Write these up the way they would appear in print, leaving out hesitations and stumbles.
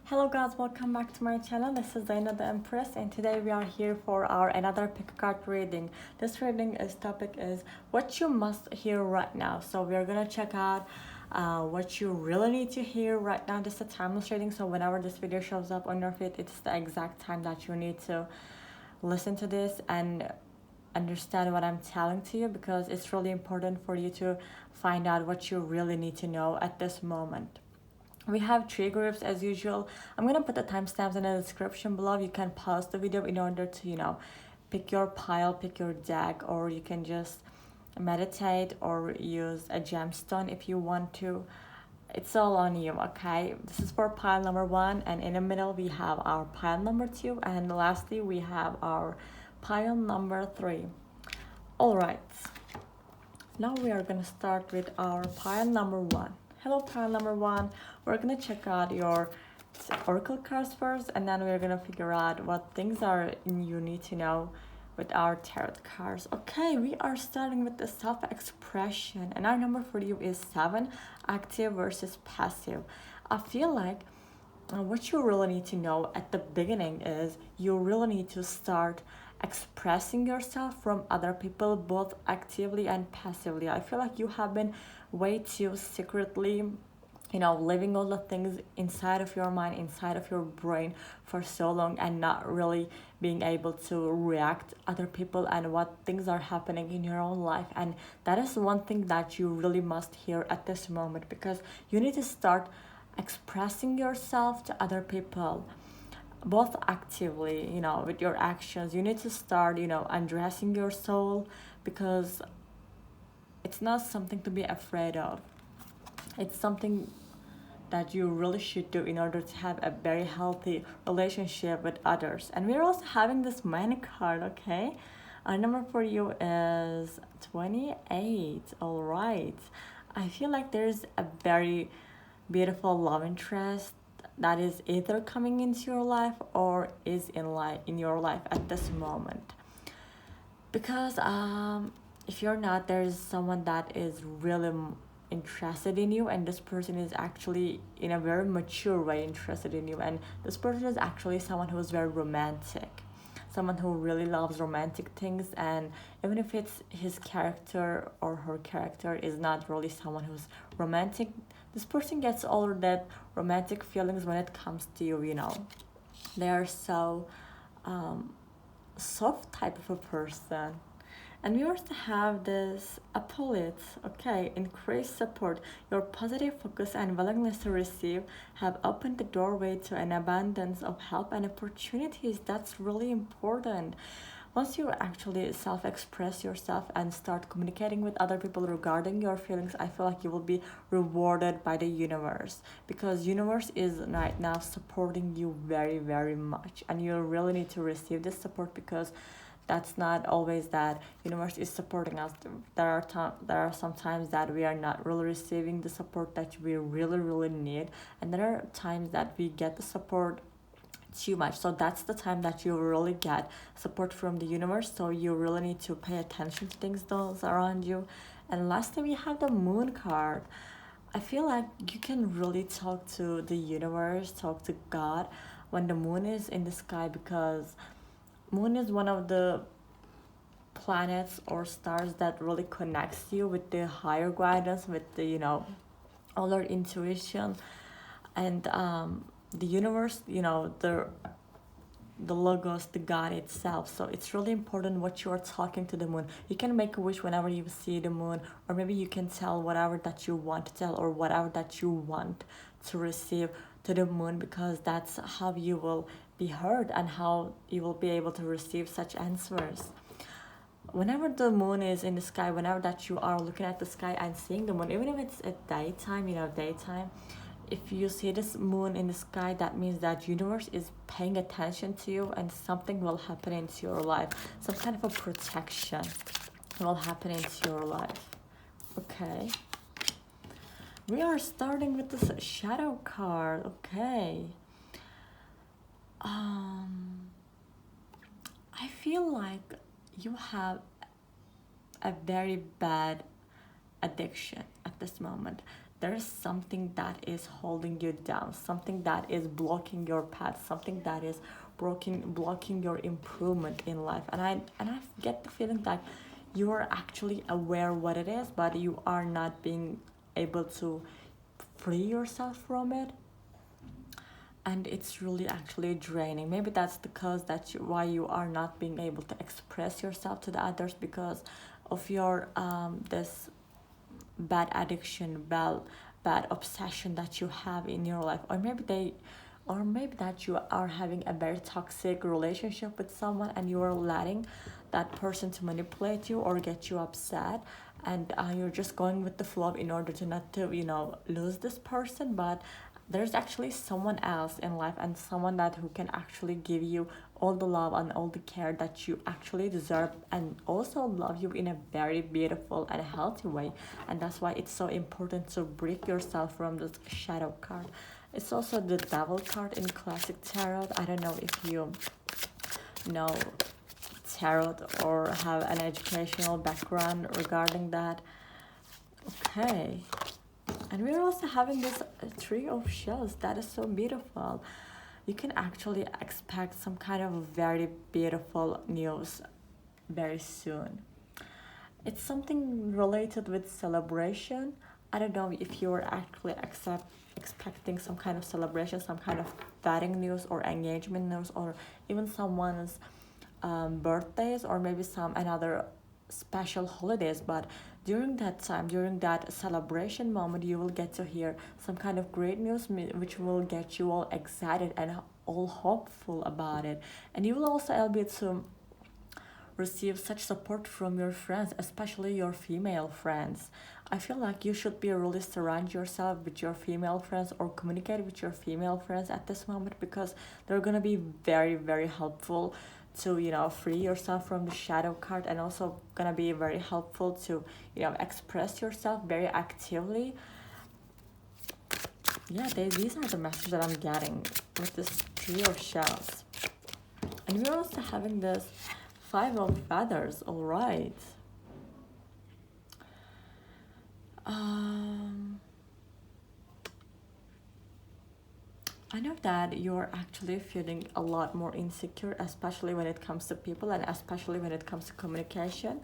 Hello guys, welcome back to my channel. This is Zaina the Empress and today we are here for our another pick a card reading. This reading is topic is what you must hear right now. So we are gonna check out what you really need to hear right now. This is a timeless reading, so whenever this video shows up on your feed, it's the exact time that you need to listen to this and understand what I'm telling to you, because it's really important for you to find out what you really need to know at this moment. We have three groups as usual. I'm gonna put the timestamps in the description below. You can pause the video in order to pick your pile, pick your deck, or you can just meditate or use a gemstone if you want to. It's all on you. Okay, this is for pile number 1, and in the middle we have our pile number 2, and lastly we have our pile number 3. All right, now we are gonna start with our pile number 1. Hello pile number 1. We're gonna check out your oracle cards first, and then we're gonna figure out what things are you need to know with our tarot cards. Okay, we are starting with the self-expression, and our number for you is 7, active versus passive. I feel like what you really need to know at the beginning is you really need to start expressing yourself from other people, both actively and passively. I feel like you have been way too secretly living all the things inside of your mind, inside of your brain for so long, and not really being able to react other people and what things are happening in your own life. And that is one thing that you really must hear at this moment, because you need to start expressing yourself to other people, both actively, with your actions. You need to start, undressing your soul, because it's not something to be afraid of. It's something that you really should do in order to have a very healthy relationship with others. And we're also having this money card, okay? Our number for you is 28. All right. I feel like there's a very beautiful love interest that is either coming into your life or is in your life at this moment. Because if you're not, there's someone that is really interested in you, and this person is actually in a very mature way interested in you, and this person is actually someone who is very romantic, someone who really loves romantic things. And even if it's his character or her character is not really someone who's romantic, this person gets all of that romantic feelings when it comes to you. They are so soft type of a person. And we also have this appellate, okay, increased support. Your positive focus and willingness to receive have opened the doorway to an abundance of help and opportunities. That's really important. Once you actually self-express yourself and start communicating with other people regarding your feelings, I feel like you will be rewarded by the universe, because universe is right now supporting you very, very much, and you really need to receive this support, because that's not always that universe is supporting us. There are some times that we are not really receiving the support that we really, really need, and there are times that we get the support too much. So that's the time that you really get support from the universe. So you really need to pay attention to things those around you. And lastly, we have the moon card. I feel like you can really talk to the universe, talk to God when the moon is in the sky, because moon is one of the planets or stars that really connects you with the higher guidance, with the all our intuition, and the universe, the logos, the God itself. So it's really important what you are talking to the moon. You can make a wish whenever you see the moon, or maybe you can tell whatever that you want to tell, or whatever that you want to receive to the moon, because that's how you will be heard and how you will be able to receive such answers. Whenever the moon is in the sky, whenever that you are looking at the sky and seeing the moon, even if it's at daytime, if you see this moon in the sky, that means that universe is paying attention to you, and something will happen into your life. Some kind of a protection will happen into your life. Okay. We are starting with this shadow card. Okay. I feel like you have a very bad addiction at this moment. there is something that is holding you down, something that is blocking your path, something that is blocking your improvement in life. And I get the feeling that you are actually aware what it is, but you are not being able to free yourself from it, and it's really actually draining. Maybe that's the cause why you are not being able to express yourself to the others, because of your this bad addiction, bad obsession that you have in your life. Or maybe that you are having a very toxic relationship with someone, and you are letting that person to manipulate you or get you upset, and you're just going with the flow in order to not to lose this person. But there's actually someone else in life, and someone that who can actually give you all the love and all the care that you actually deserve, and also love you in a very beautiful and healthy way. And that's why it's so important to break yourself from this shadow card. It's also the devil card in classic tarot. I don't know if you know tarot or have an educational background regarding that. Okay. And we're also having this three of shells. That is so beautiful. You can actually expect some kind of very beautiful news very soon. It's something related with celebration. I don't know if you're actually expecting some kind of celebration, some kind of wedding news or engagement news, or even someone's birthdays, or maybe some another special holidays. But during that time, during that celebration moment, you will get to hear some kind of great news, which will get you all excited and all hopeful about it. And you will also be able to receive such support from your friends, especially your female friends. I feel like you should be really surround yourself with your female friends, or communicate with your female friends at this moment, because they're gonna be very, very helpful to free yourself from the shadow card, and also gonna be very helpful to express yourself very actively. Yeah, these are the messages that I'm getting with this three of shells. And we're also having this five of feathers. All right. I know that you're actually feeling a lot more insecure, especially when it comes to people, and especially when it comes to communication.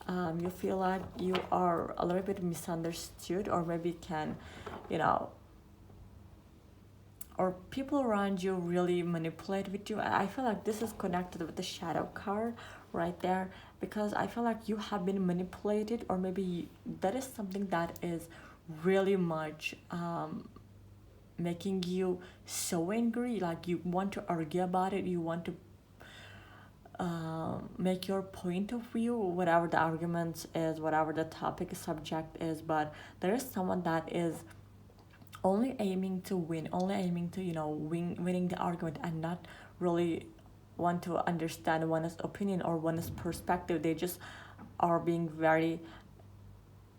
You feel like you are a little bit misunderstood, or maybe can, you know, or people around you really manipulate with you. I feel like this is connected with the shadow card right there, because I feel like you have been manipulated, or maybe that is something that is really much making you so angry, like you want to argue about it, you want to make your point of view, whatever the argument is, whatever the topic subject is. But there is someone that is only aiming to win, only aiming to winning the argument, and not really want to understand one's opinion or one's perspective. They just are being very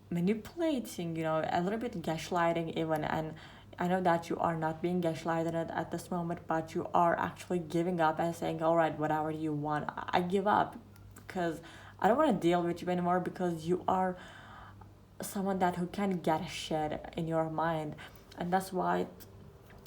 manipulating, a little bit gaslighting even. And I know that you are not being gaslighted at this moment, but you are actually giving up and saying, all right, whatever you want, I give up, because I don't want to deal with you anymore, because you are someone that who can get shit in your mind. And that's why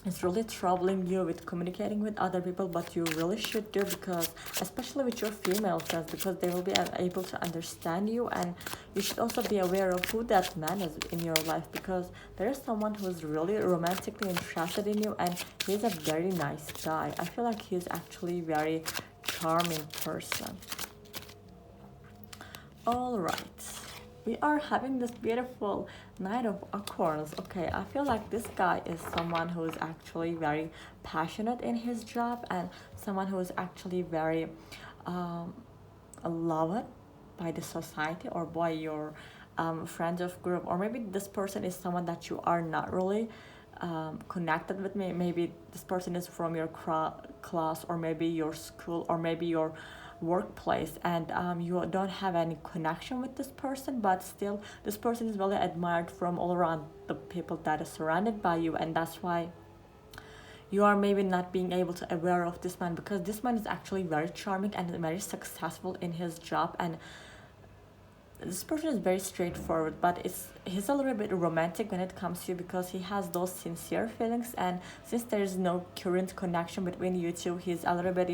it's really troubling you with communicating with other people. But you really should do, because especially with your female friends, because they will be able to understand you. And you should also be aware of who that man is in your life, because there is someone who's really romantically interested in you, and he's a very nice guy. I feel like he's actually very charming person. All right, we are having this beautiful Knight of Acorns. Okay, I feel like this guy is someone who is actually very passionate in his job, and someone who is actually very loved by the society, or by your friends of group. Or maybe this person is someone that you are not really connected with. Maybe this person is from your class, or maybe your school, or maybe your workplace, and you don't have any connection with this person, but still this person is really admired from all around the people that are surrounded by you. And that's why you are maybe not being able to aware of this man, because this man is actually very charming and very successful in his job. And this person is very straightforward, but he's a little bit romantic when it comes to you because he has those sincere feelings, and since there's no current connection between you two, he's a little bit,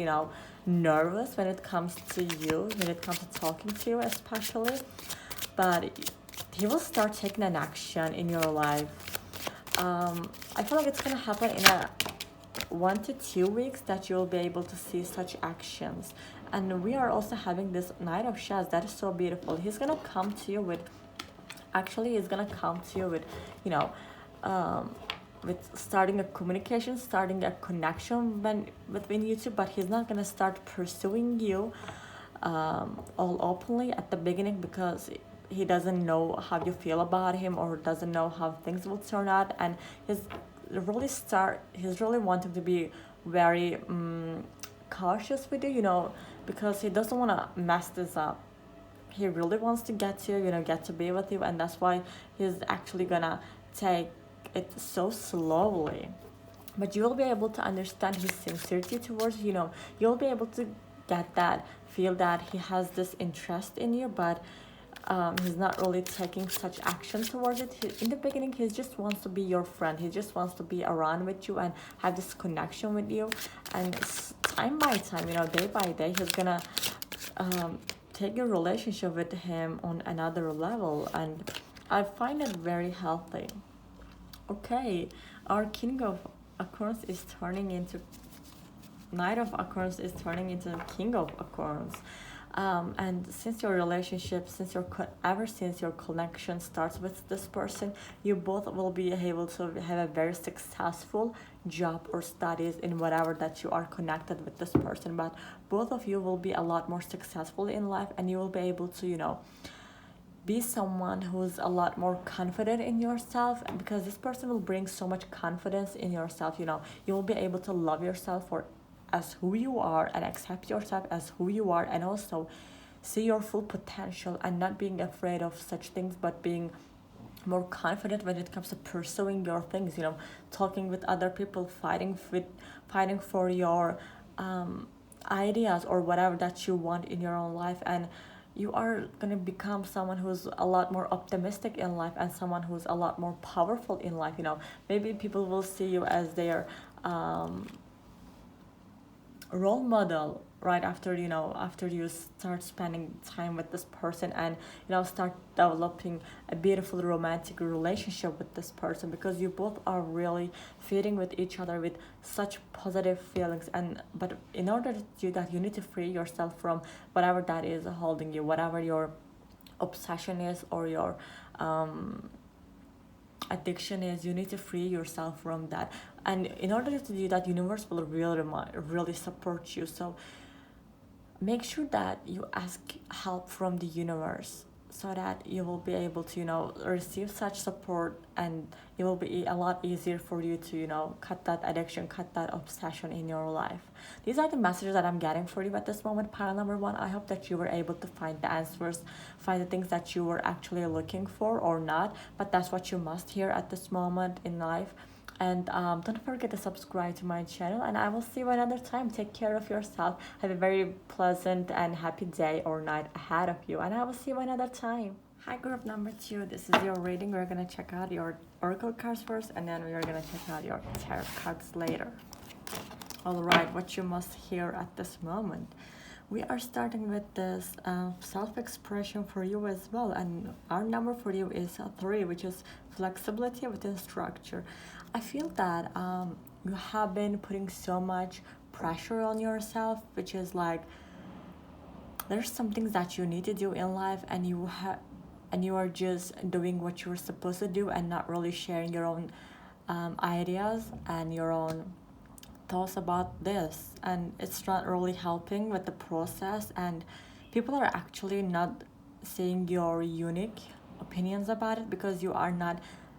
nervous when it comes to you, when it comes to talking to you especially. But he will start taking an action in your life. I feel like it's gonna happen in a 1 to 2 weeks that you'll be able to see such actions. And we are also having this Knight of Swords. That is so beautiful. He's gonna come to you with, actually he's gonna come to you with, you know with starting a communication, starting a connection between you two, but he's not gonna start pursuing you all openly at the beginning, because he doesn't know how you feel about him, or doesn't know how things will turn out, and he's really wanting to be very cautious with you, because he doesn't want to mess this up. He really wants to get to you, get to be with you, and that's why he's actually gonna take it so slowly. But you will be able to understand his sincerity towards you'll be able to feel that he has this interest in you, but he's not really taking such action towards it. In the beginning, he just wants to be your friend. He just wants to be around with you and have this connection with you. And time by time, day by day, he's gonna take your relationship with him on another level. And I find it very healthy. Okay, our King of Acorns is turning into Knight of Acorns is turning into King of Acorns. And since your relationship, ever since your connection starts with this person, you both will be able to have a very successful job or studies in whatever that you are connected with this person. But both of you will be a lot more successful in life, and you will be able to be someone who's a lot more confident in yourself, because this person will bring so much confidence in yourself. You will be able to love yourself for as who you are, and accept yourself as who you are, and also see your full potential, and not being afraid of such things, but being more confident when it comes to pursuing your things, talking with other people, fighting for your ideas or whatever that you want in your own life. And you are going to become someone who's a lot more optimistic in life, and someone who's a lot more powerful in life. Maybe people will see you as their role model right after you start spending time with this person, and start developing a beautiful romantic relationship with this person, because you both are really fitting with each other with such positive feelings. But in order to do that, you need to free yourself from whatever that is holding you, whatever your obsession is, or your addiction is. You need to free yourself from that, and in order to do that, universe will really support you. So make sure that you ask help from the universe, so that you will be able to receive such support, and it will be a lot easier for you to cut that addiction, cut that obsession in your life. These are the messages that I'm getting for you at this moment, pile number one. I hope that you were able to find the answers, find the things that you were actually looking for, or not, but that's what you must hear at this moment in life. And don't forget to subscribe to my channel, and I will see you another time. Take care of yourself. Have a very pleasant and happy day or night ahead of you, and I will see you another time. Hi, group number 2. This is your reading. We're going to check out your oracle cards first, and then we are going to check out your tarot cards later. All right, what you must hear at this moment. We are starting with this self-expression for you as well, and our number for you is 3, which is flexibility within structure. I feel that you have been putting so much pressure on yourself, which is like there's some things that you need to do in life, and you are just doing what you're supposed to do, and not really sharing your own ideas and your own thoughts about this, and it's not really helping with the process, and people are actually not seeing your unique opinions about it, because you are not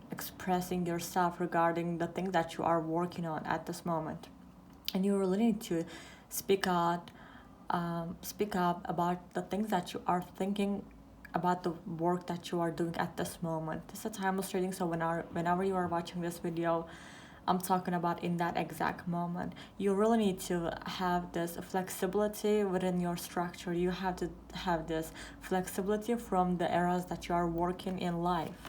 expressing yourself regarding the thing that you are working on at this moment. And you really need to speak up about the things that you are thinking about, the work that you are doing at this moment. This is a timeless reading, so whenever you are watching this video, I'm talking about in that exact moment. You really need to have this flexibility within your structure. You have to have this flexibility from the areas that you are working in life.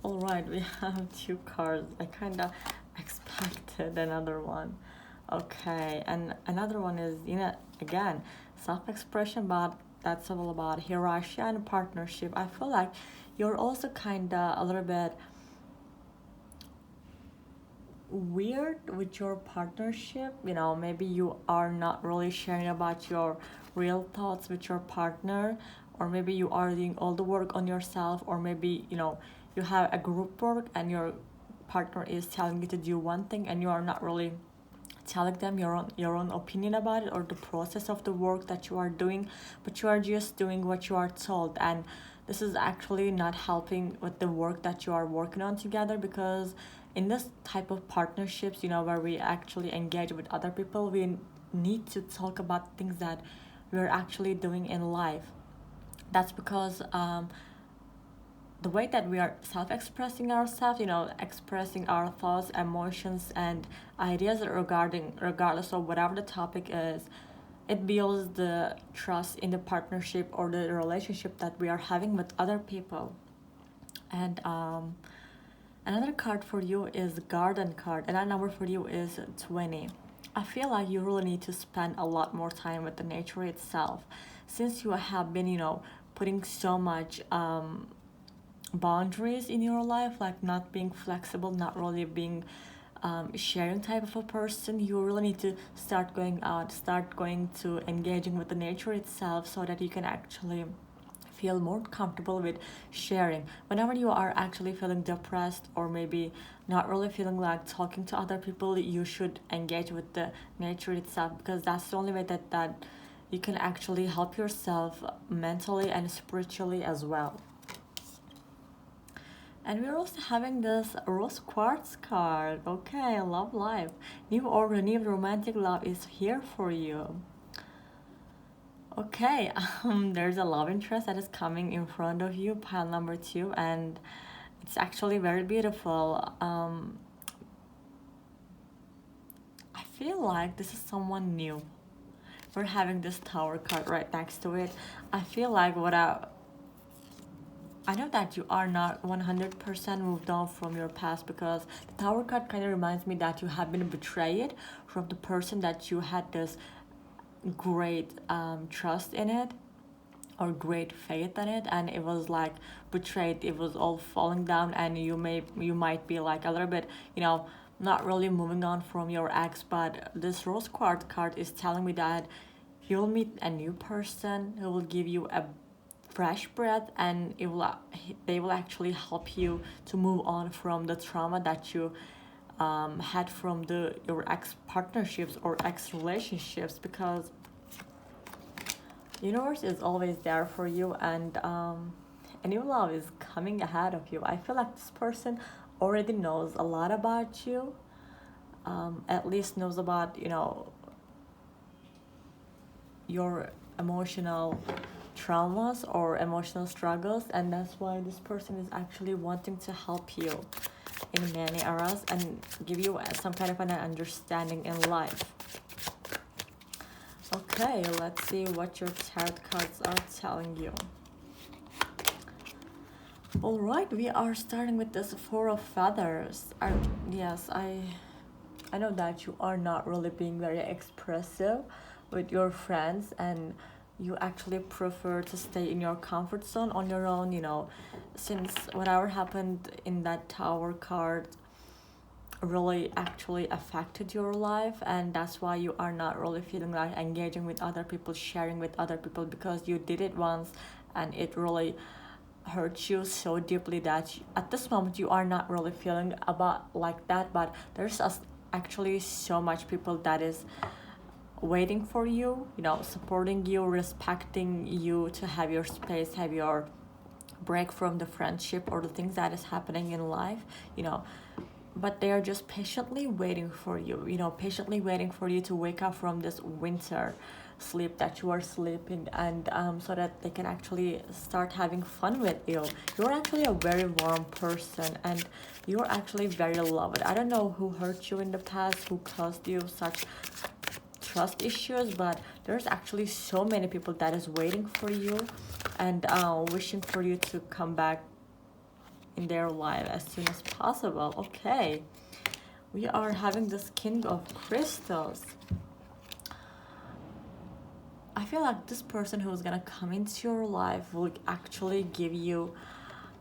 All right, we have two cards. I kind of expected another one. Okay, and another one is, again, self-expression, but that's all about hierarchy and partnership. I feel like you're also kind of a little bit weird with your partnership. Maybe you are not really sharing about your real thoughts with your partner, or maybe you are doing all the work on yourself, or maybe you have a group work and your partner is telling you to do one thing and you are not really telling them your own opinion about it or the process of the work that you are doing, but you are just doing what you are told. And this is actually not helping with the work that you are working on together, because in this type of partnerships, where we actually engage with other people, we need to talk about things that we're actually doing in life. That's because the way that we are self-expressing ourselves, expressing our thoughts, emotions, and ideas regardless of whatever the topic is, it builds the trust in the partnership or the relationship that we are having with other people. And another card for you is garden card, and that number for you is 20. I feel like you really need to spend a lot more time with the nature itself, since you have been, putting so much boundaries in your life, like not being flexible, not really being sharing type of a person. You really need to start going out, start going to engaging with the nature itself, so that you can actually feel more comfortable with sharing. Whenever you are actually feeling depressed, or maybe not really feeling like talking to other people, you should engage with the nature itself, because that's the only way that you can actually help yourself mentally and spiritually as well. And we're also having this rose quartz card. Okay, love life. New or renewed romantic love is here for you. Okay, there's a love interest that is coming in front of you, pile number 2, and it's actually very beautiful. I feel like this is someone new. We're having this tower card right next to it. I feel like I know that you are not 100% moved on from your past, because the tower card kind of reminds me that you have been betrayed from the person that you had this great trust in it, or great faith in it, and it was like betrayed. It was all falling down, and you might be like a little bit, not really moving on from your ex. But this rose quartz card is telling me that you'll meet a new person who will give you a fresh breath, and they will actually help you to move on from the trauma that you had from your ex partnerships or ex relationships, because universe is always there for you, and a new love is coming ahead of you. I feel like this person already knows a lot about you, at least knows about your emotional traumas or emotional struggles, and that's why this person is actually wanting to help you in many areas and give you some kind of an understanding in life. Okay, let's see what your tarot cards are telling you. All right, we are starting with this Four of Feathers. Yes, I know that you are not really being very expressive with your friends, and you actually prefer to stay in your comfort zone on your own, since whatever happened in that Tower card really actually affected your life, and that's why you are not really feeling like engaging with other people, sharing with other people, because you did it once and it really hurt you so deeply that at this moment you are not really feeling about like that. But there's actually so much people that is waiting for you, supporting you, respecting you, to have your space, have your break from the friendship or the things that is happening in life, but they are just patiently waiting for you, patiently waiting for you to wake up from this winter, sleep that you are sleeping, and so that they can actually start having fun with you. You're actually a very warm person, and you're actually very loved. I don't know who hurt you in the past, who caused you such trust issues, but there's actually so many people that is waiting for you and wishing for you to come back in their life as soon as possible. Okay, we are having this King of Crystals. I feel like this person who's gonna come into your life will actually give you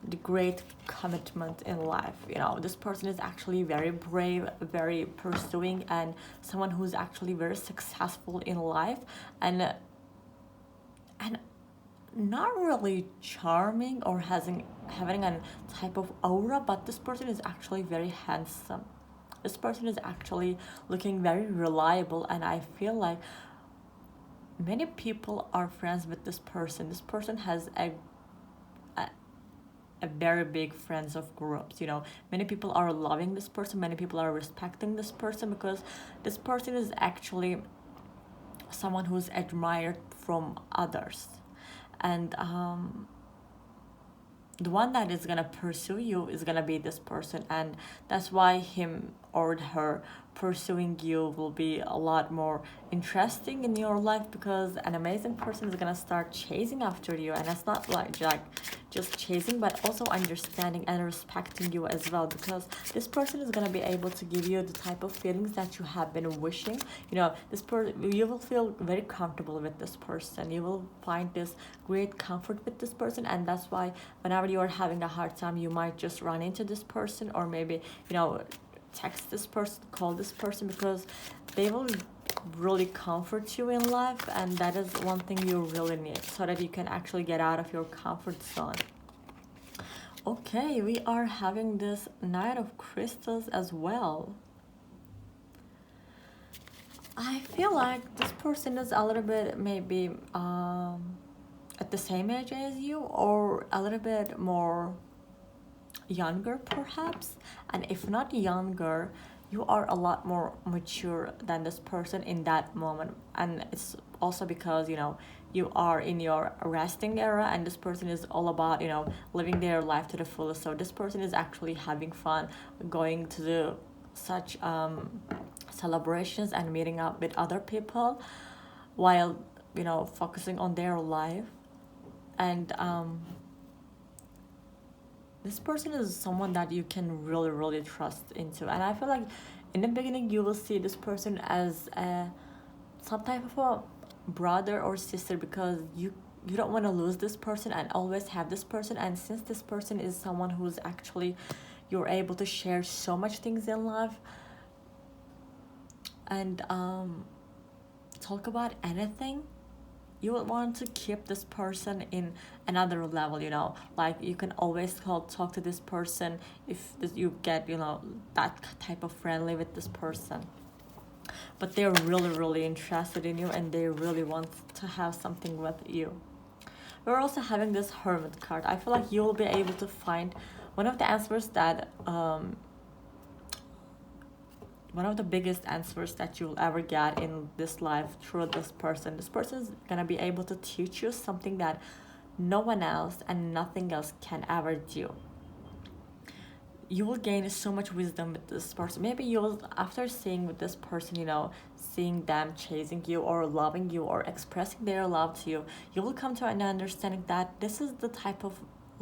the great commitment in life. You know, this person is actually very brave, very pursuing, and someone who's actually very successful in life, and not really charming or having a type of aura, but this person is actually very handsome. This person is actually looking very reliable, and I feel like many people are friends with this person. This person has a very big friends of groups. You know, many people are loving this person, many people are respecting this person, because this person is actually someone who's admired from others, and the one that is gonna pursue you is gonna be this person, and that's why him or her pursuing you will be a lot more interesting in your life, because an amazing person is gonna start chasing after you, and it's not like just chasing, but also understanding and respecting you as well, because this person is gonna be able to give you the type of feelings that you have been wishing. You know, you will feel very comfortable with this person. You will find this great comfort with this person, and that's why whenever you are having a hard time, you might just run into this person, or maybe, you know, text this person, call this person, because they will really comfort you in life, and that is one thing you really need, so that you can actually get out of your comfort zone. Okay, we are having this Knight of Crystals as well. I feel like this person is a little bit maybe at the same age as you, or a little bit more younger perhaps, and if not younger, you are a lot more mature than this person in that moment. And it's also because, you know, you are in your resting era, and this person is all about, you know, living their life to the fullest. So this person is actually having fun, going to do such celebrations and meeting up with other people, while, you know, focusing on their life. And this person is someone that you can really trust into, and I feel like in the beginning you will see this person as some type of a brother or sister, because you don't want to lose this person and always have this person. And since this person is someone who's actually, you're able to share so much things in life, and talk about anything, you would want to keep this person in another level. You know, like you can always talk to this person if you get, you know, that type of friendly with this person, but they're really interested in you, and they really want to have something with you. We're also having this Hermit card. I feel like you will be able to find one of the answers that one of the biggest answers that you'll ever get in this life through this person. This person is gonna be able to teach you something that no one else and nothing else can ever do. You will gain so much wisdom with this person. Maybe you'll, after seeing with this person, you know, seeing them chasing you or loving you or expressing their love to you, you will come to an understanding that this is the type of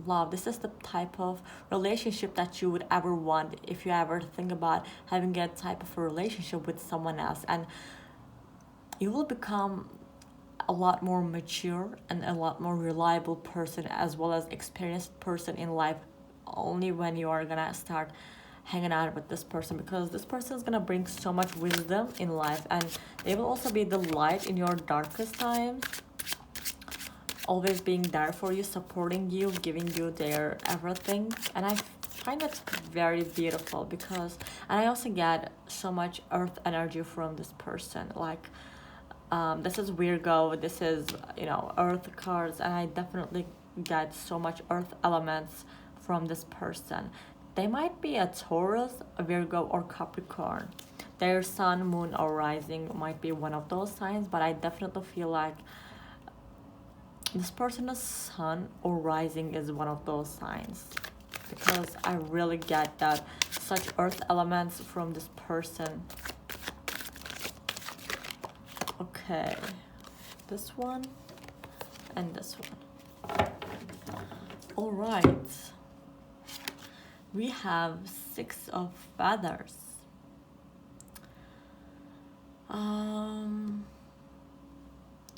love, this is the type of relationship that you would ever want if you ever think about having a type of a relationship with someone else. And you will become a lot more mature and a lot more reliable person, as well as experienced person in life, only when you are gonna start hanging out with this person, because this person is gonna bring so much wisdom in life, and they will also be the light in your darkest times, always being there for you, supporting you, giving you their everything. And I find that very beautiful, because, and I also get so much earth energy from this person. Like this is Virgo, this is, you know, earth cards, and I definitely get so much earth elements from this person. They might be a Taurus, a Virgo, or Capricorn. their sun, moon, or rising might be one of those signs, but I definitely feel like this person's sun or rising is one of those signs, because I really get that such earth elements from this person. Okay, this one and this one. All right, we have 6 of feathers.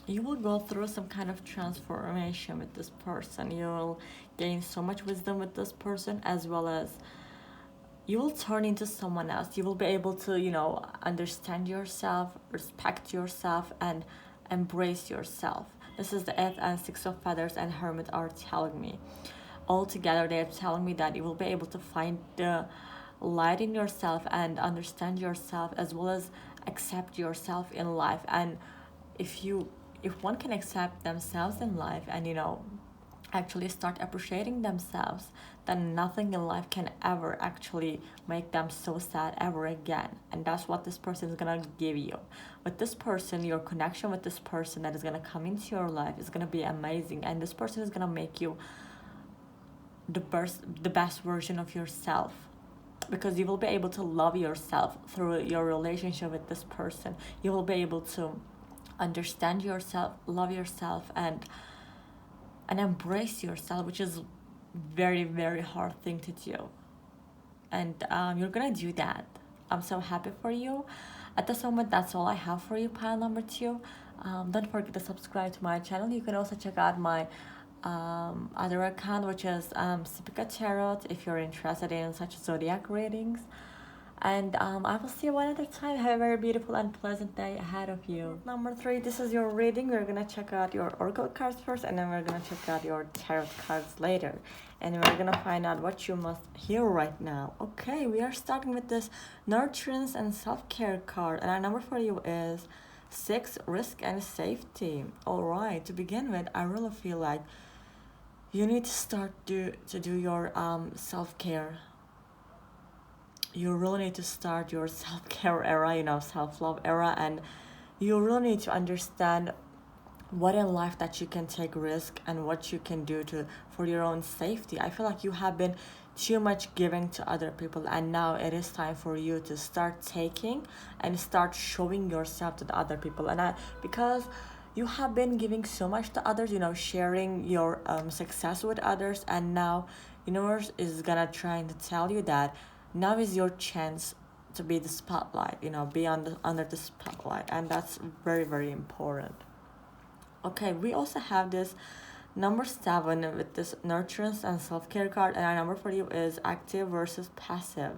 You will go through some kind of transformation with this person. You will gain so much wisdom with this person, as well as you will turn into someone else. You will be able to, understand yourself, respect yourself, and embrace yourself. This is the 8th and 6 of feathers and hermit are telling me. All together, they are telling me that you will be able to find the light in yourself and understand yourself, as well as accept yourself in life. And if one can accept themselves in life and actually start appreciating themselves, then nothing in life can ever actually make them so sad ever again. And that's what this person is gonna give you. With this person, your connection with this person that is gonna come into your life is gonna be amazing, and this person is gonna make you the best version of yourself, because you will be able to love yourself through your relationship with this person. You will be able to understand yourself, love yourself, and embrace yourself, which is very, very hard thing to do. And you're gonna do that. I'm so happy for you. At this moment, that's all I have for you, pile number 2. Don't forget to subscribe to my channel. You can also check out my other account, which is Untitled Tarot, if you're interested in such zodiac readings. And I will see you one other time. Have a very beautiful and pleasant day ahead of you. Number 3, this is your reading. We're gonna check out your oracle cards first, and then we're gonna check out your tarot cards later. And we're gonna find out what you must hear right now. Okay, we are starting with this nurturance and self-care card, and our number for you is 6, risk and safety. All right, to begin with, I really feel like you need to start to do your self-care. You really need to start your self-care era, self-love era, and you really need to understand what in life that you can take risk and what you can do for your own safety. I feel like you have been too much giving to other people, and now it is time for you to start taking and start showing yourself to the other people. And because you have been giving so much to others, sharing your success with others, and now universe is gonna trying to tell you that now is your chance to be the spotlight, be under the spotlight, and that's very, very important. Okay, we also have this number 7 with this nurturance and self-care card, and our number for you is active versus passive.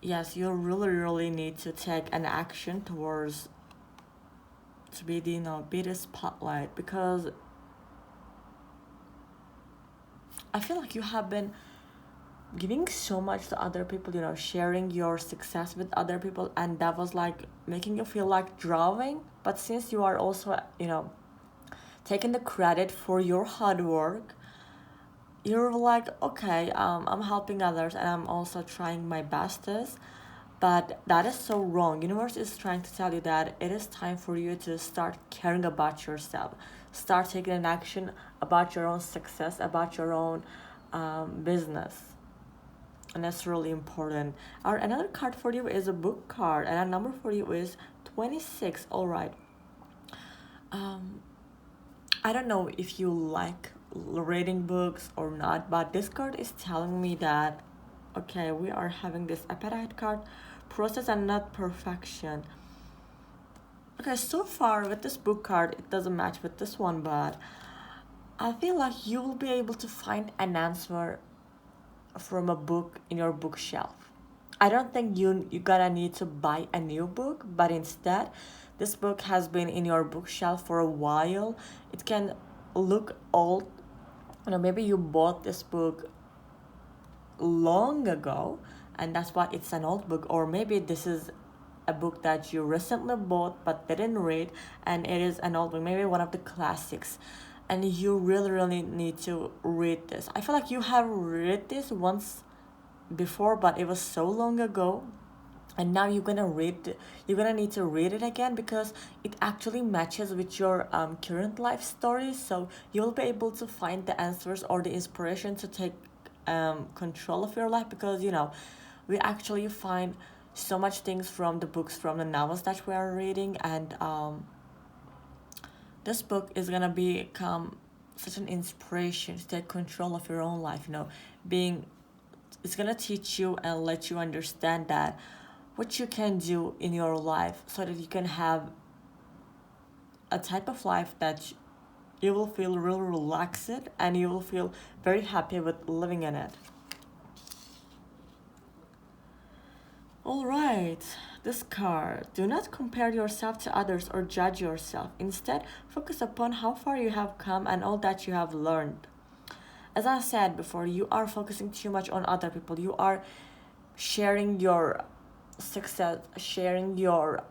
Yes, you really, really need to take an action towards to be the spotlight, because I feel like you have been giving so much to other people, sharing your success with other people, and that was like making you feel like drawing. But since you are also taking the credit for your hard work, you're like, okay, I'm helping others and I'm also trying my bestest. But that is so wrong. Universe is trying to tell you that it is time for you to start caring about yourself, start taking an action about your own success, about your own business. And that's really important. Another card for you is a book card, and our number for you is 26. All right. I don't know if you like reading books or not, but this card is telling me that, okay, we are having this appetite card, process and not perfection. Okay, so far with this book card, it doesn't match with this one, but I feel like you will be able to find an answer from a book in your bookshelf. I don't think you're gonna need to buy a new book, but instead, this book has been in your bookshelf for a while. It can look old. Maybe you bought this book long ago, and that's why it's an old book. Or maybe this is a book that you recently bought but didn't read, and it is an old book, maybe one of the classics. And you really, really need to read this. I feel like you have read this once before, but it was so long ago. and now you're gonna need to read it again because it actually matches with your current life story, so you'll be able to find the answers or the inspiration to take control of your life, because we actually find so much things from the books, from the novels that we are reading, and this book is gonna become such an inspiration to take control of your own life. Being It's gonna teach you and let you understand that what you can do in your life so that you can have a type of life that you will feel really relaxed and you will feel very happy with living in it. All right, this card. Do not compare yourself to others or judge yourself. Instead, focus upon how far you have come and all that you have learned. As I said before, you are focusing too much on other people. You are sharing your success, sharing your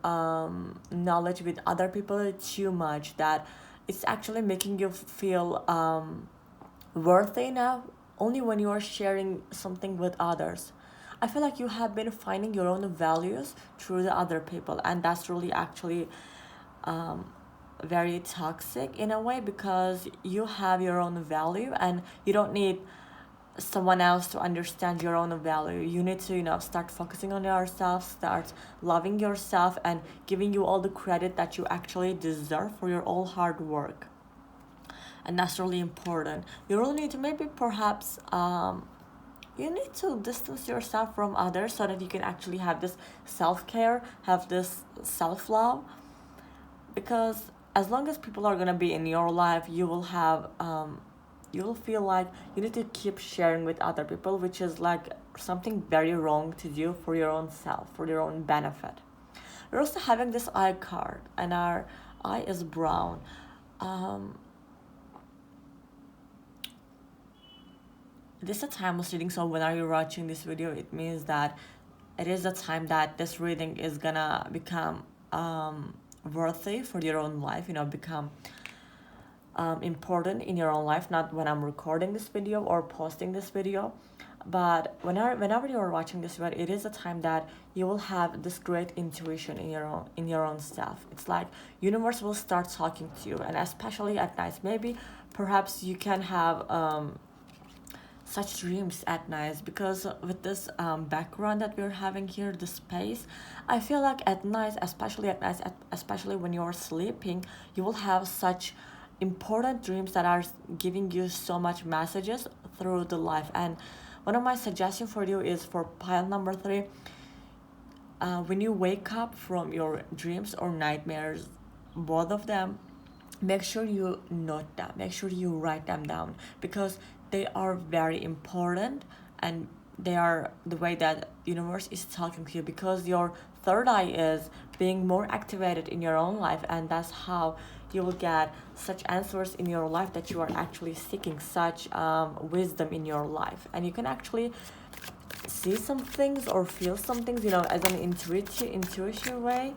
knowledge with other people too much, that it's actually making you feel worthy now only when you are sharing something with others. I feel like you have been finding your own values through the other people, and that's really actually um, very toxic in a way, because you have your own value and you don't need someone else to understand your own value. You need to start focusing on yourself, start loving yourself, and giving you all the credit that you actually deserve for your all hard work. And that's really important. You really need to, maybe perhaps you need to distance yourself from others so that you can actually have this self-care, have this self-love, because as long as people are going to be in your life, you will have you'll feel like you need to keep sharing with other people, which is like something very wrong to do for your own self, for your own benefit. We're also having this eye card, and our eye is brown. um this is a timeless reading, so when are you watching this video, it means that it is a time that this reading is gonna become worthy for your own life, become important in your own life. Not when I'm recording this video or posting this video, but whenever you are watching this video, it is a time that you will have this great intuition in your own self. It's like universe will start talking to you, and especially at night, maybe perhaps you can have such dreams at night, because with this background that we're having here, the space, I feel like at night, especially when you're sleeping, you will have such important dreams that are giving you so much messages through the life. And one of my suggestions for you is for pile number 3. When you wake up from your dreams or nightmares, both of them, make sure you note them, make sure you write them down, because they are very important, and they are the way that universe is talking to you, because your third eye is being more activated in your own life, and that's how you will get such answers in your life that you are actually seeking, such wisdom in your life. And you can actually see some things or feel some things, as an intuitive way.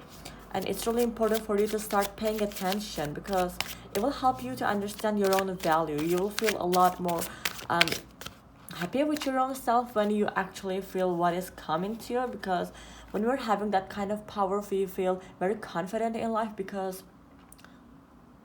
And it's really important for you to start paying attention, because it will help you to understand your own value. You will feel a lot more happy with your own self when you actually feel what is coming to you, because when we're having that kind of power, we feel very confident in life, because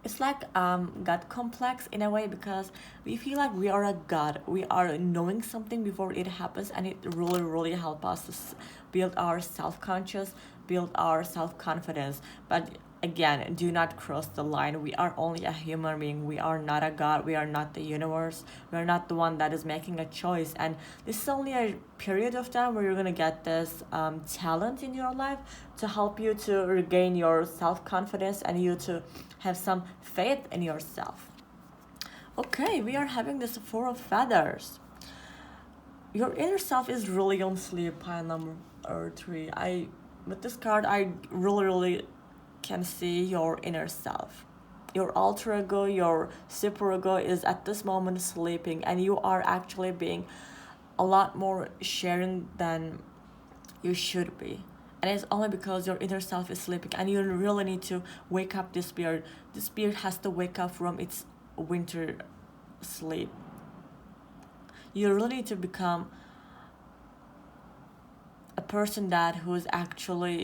it's like god complex in a way, because we feel like we are a god, we are knowing something before it happens, and it really helps us to build our self-conscious, build our self-confidence. But again, do not cross the line. We are only a human being, we are not a god, we are not the universe, we are not the one that is making a choice. And this is only a period of time where you're gonna get this talent in your life to help you to regain your self-confidence and you to have some faith in yourself. Okay, we are having this 4 of feathers. Your inner self is really on sleep, pile number 3. With this card, I really can see your inner self. Your alter ego, your super ego is at this moment sleeping, and you are actually being a lot more sharing than you should be. And it's only because your inner self is sleeping, and you really need to wake up this spirit. The spirit has to wake up from its winter sleep. You really need to become person that who's actually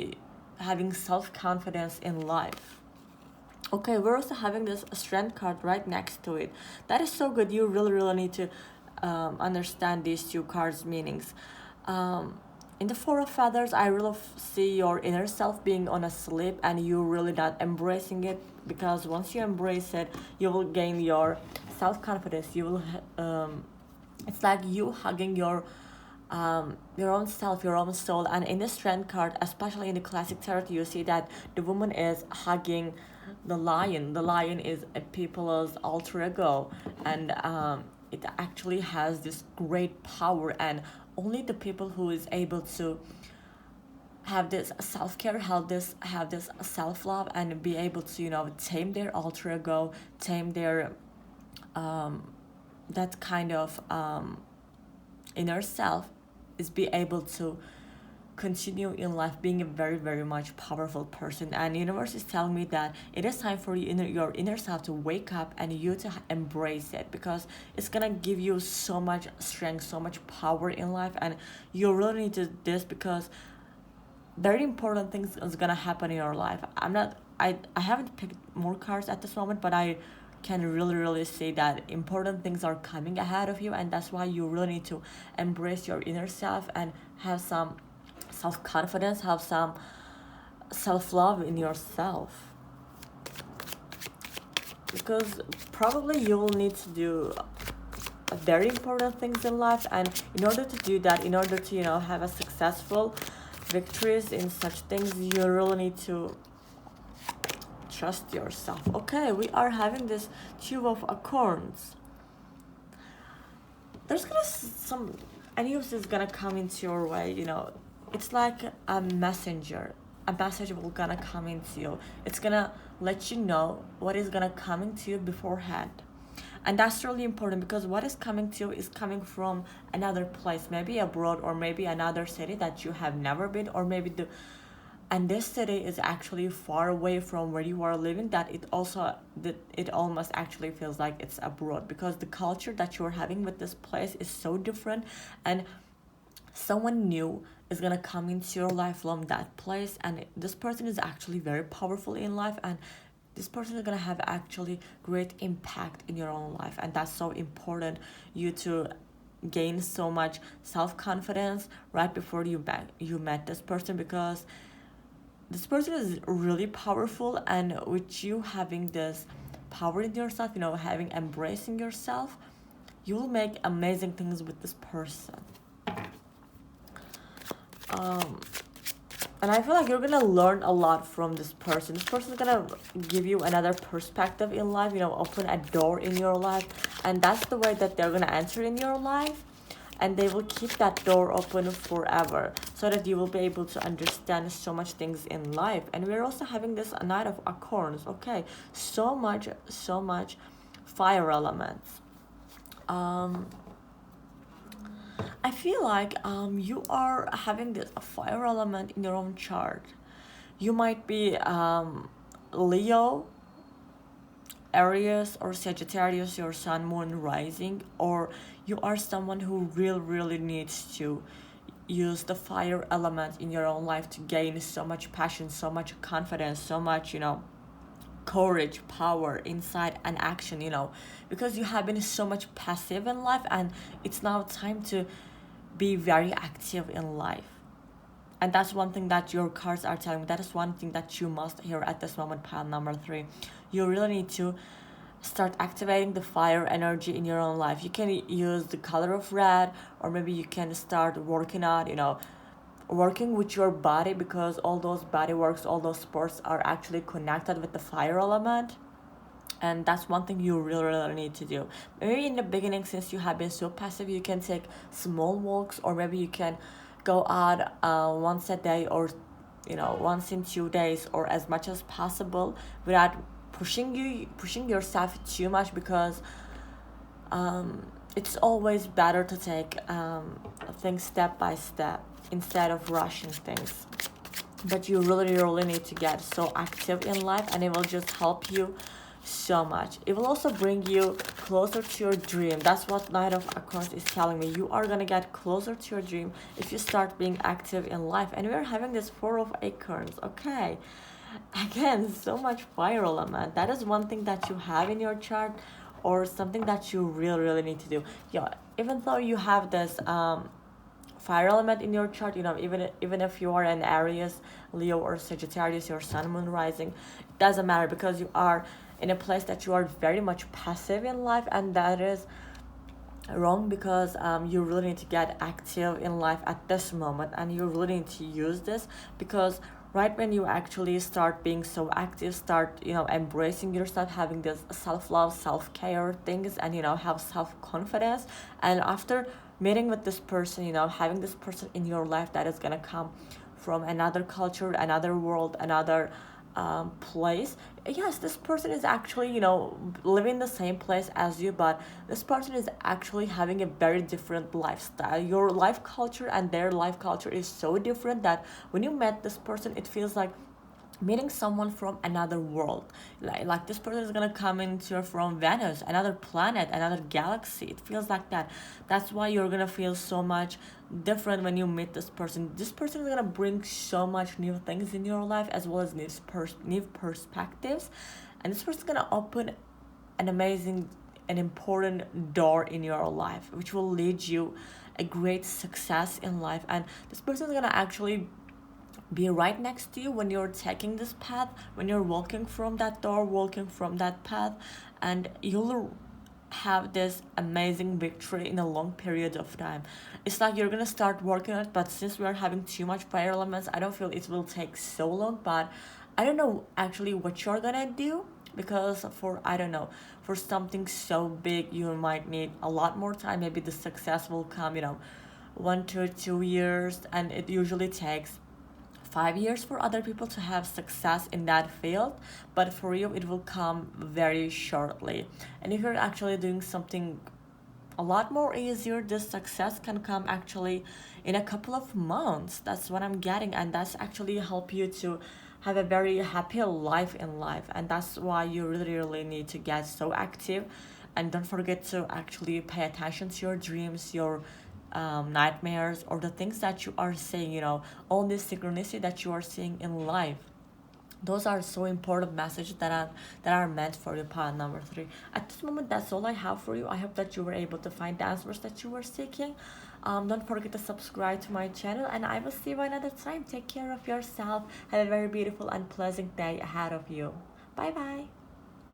having self-confidence in life. Okay, we're also having this strength card right next to it. That is so good. You really need to understand these two cards' meanings. In the Four of Feathers, I really see your inner self being on a sleep and you really not embracing it, because once you embrace it, you will gain your self-confidence. You will, it's like you hugging your own self, your own soul. And in the Strength card, especially in the classic tarot, you see that the woman is hugging the lion. The lion is a people's alter ego, and it actually has this great power, and only the people who is able to have this self-care, have this self-love, and be able to, you know, tame their alter ego, tame their that kind of inner self, is be able to continue in life being a very much powerful person. And universe is telling me that it is time for your inner self to wake up and you to embrace it, because it's gonna give you so much strength, so much power in life, and you really need to do this, because very important things is gonna happen in your life. I haven't picked more cards at this moment, but I can really see that important things are coming ahead of you, and that's why you really need to embrace your inner self and have some self-confidence, have some self-love in yourself, because probably you will need to do very important things in life, and in order to do that, in order to, you know, have a successful victories in such things, you really need to trust yourself. Okay, we are having this Two of Acorns. There's gonna some news is gonna come into your way, you know. It's like a messenger. A message will gonna come into you. It's gonna let you know what is gonna come into you beforehand. And that's really important, because what is coming to you is coming from another place, maybe abroad, or maybe another city that you have never been, or maybe and this city is actually far away from where you are living, that it almost actually feels like it's abroad, because the culture that you're having with this place is so different, and someone new is gonna come into your life from that place, and this person is actually very powerful in life, and this person is gonna have actually great impact in your own life, and that's so important. You to gain so much self-confidence right before you met this person, because this person is really powerful, and with you having this power in yourself, you know, embracing yourself, you will make amazing things with this person. And I feel like you're gonna learn a lot from this person. This person is gonna give you another perspective in life, you know, open a door in your life, and that's the way that they're gonna enter in your life, and they will keep that door open forever, so that you will be able to understand so much things in life. And we're also having this Knight of Acorns. Okay, so much fire elements. I feel like you are having this fire element in your own chart. You might be Leo, Aries, or Sagittarius, your sun, moon, rising, or you are someone who really needs to use the fire element in your own life to gain so much passion, so much confidence, so much, you know, courage, power, insight, and action, you know, because you have been so much passive in life, and it's now time to be very active in life. And that's one thing that your cards are telling me. That is one thing that you must hear at this moment, pile number 3. You really need to start activating the fire energy in your own life. You can use the color of red, or maybe you can start working out, you know, working with your body, because all those body works, all those sports are actually connected with the fire element. And that's one thing you really need to do. Maybe in the beginning, since you have been so passive, you can take small walks, or maybe you can go out once a day, or, you know, once in 2 days, or as much as possible, without pushing yourself too much, because it's always better to take things step by step instead of rushing things. But you really need to get so active in life, and it will just help you so much. It will also bring you closer to your dream. That's what Knight of Accounts is telling me. You are gonna get closer to your dream if you start being active in life. And we're having this Four of Acorns. Okay, again, so much fire element. That is one thing that you have in your chart, or something that you really need to do. Yeah, even though you have this fire element in your chart, even if you are an Aries, Leo, or Sagittarius, your sun, moon, rising, it doesn't matter, because you are in a place that you are very much passive in life, and that is wrong, because you really need to get active in life at this moment, and you really need to use this, because right when you actually start being so active, start embracing yourself, having this self-love, self-care things, and have self-confidence, and after meeting with this person, having this person in your life that is gonna come from another culture, another world, another place. Yes, this person is actually living the same place as you, but this person is actually having a very different lifestyle. Your life culture and their life culture is so different that when you met this person, it feels like meeting someone from another world. Like this person is gonna come into from Venus, another planet, another galaxy. It feels like that. That's why you're gonna feel so much different when you meet this person. This person is gonna bring so much new things in your life, as well as new perspectives, and this person is gonna open an amazing an important door in your life, which will lead you a great success in life. And this person is gonna actually be right next to you when you're taking this path, when you're walking from that door, walking from that path, and you'll have this amazing victory in a long period of time. It's like you're gonna start working on it, but since we are having too much fire elements, I don't feel it will take so long. But I don't know actually what you're gonna do, because for I don't know, for something so big you might need a lot more time. Maybe the success will come 1 to 2 years, and it usually takes 5 years for other people to have success in that field, but for you it will come very shortly. And if you're actually doing something a lot more easier, this success can come actually in a couple of months. That's what I'm getting, and that's actually help you to have a very happy life in life. And that's why you really need to get so active, and don't forget to actually pay attention to your dreams, your nightmares, or the things that you are seeing, all this synchronicity that you are seeing in life. Those are so important messages that are meant for you, part number 3. At this moment, that's all I have for you. I hope that you were able to find the answers that you were seeking. Don't forget to subscribe to my channel, and I will see you another time. Take care of yourself. Have a very beautiful and pleasant day ahead of you. Bye bye.